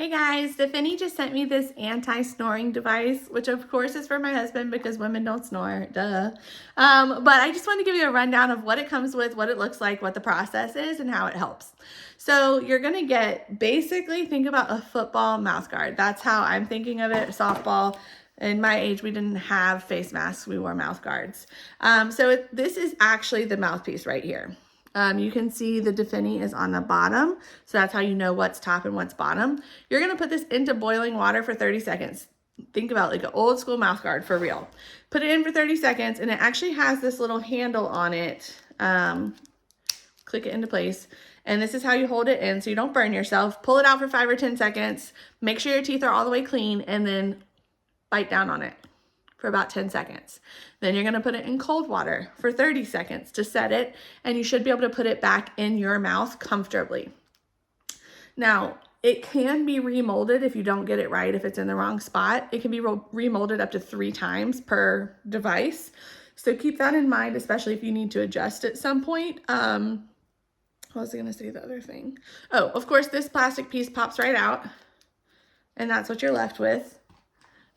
Hey guys, Difiney just sent me this anti-snoring device, which of course is for my husband because women don't snore, duh. But I just want to give you a rundown of what it comes with, what it looks like, what the process is, and how it helps. So you're gonna get, basically think about a football mouth guard. That's how I'm thinking of it, softball. In my age, we didn't have face masks, we wore mouth guards. This is actually the mouthpiece right here. You can see the Difiney is on the bottom, so that's how you know what's top and what's bottom. You're gonna put this into boiling water for 30 seconds. Think about like an old school mouth guard for real. Put it in for 30 seconds, and it actually has this little handle on it. Click it into place. And this is how you hold it in so you don't burn yourself. Pull it out for 5 or 10 seconds. Make sure your teeth are all the way clean, and then bite down on it for about 10 seconds. Then you're gonna put it in cold water for 30 seconds to set it, and you should be able to put it back in your mouth comfortably. Now, it can be remolded if you don't get it right, if it's in the wrong spot. It can be remolded up to 3 times per device. So keep that in mind, especially if you need to adjust at some point. What was I gonna say, the other thing? Oh, of course, this plastic piece pops right out, and that's what you're left with.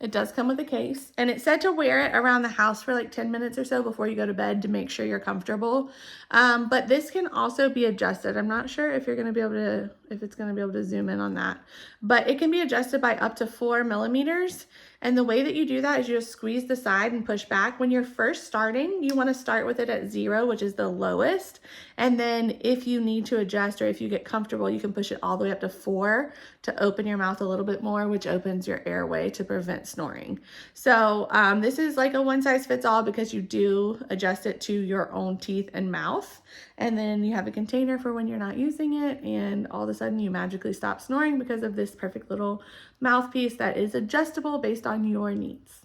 It does come with a case, and it said to wear it around the house for like 10 minutes or so before you go to bed to make sure you're comfortable. But this can also be adjusted. I'm not sure if you're going to be able to, if it's going to be able to zoom in on that, but it can be adjusted by up to 4 millimeters. And the way that you do that is you just squeeze the side and push back. When you're first starting, you want to start with it at 0, which is the lowest. And then if you need to adjust or if you get comfortable, you can push it all the way up to 4 to open your mouth a little bit more, which opens your airway to prevent snoring. So this is like a one size fits all because you do adjust it to your own teeth and mouth. And then you have a container for when you're not using it, and all of a sudden you magically stop snoring because of this perfect little mouthpiece that is adjustable based on your needs.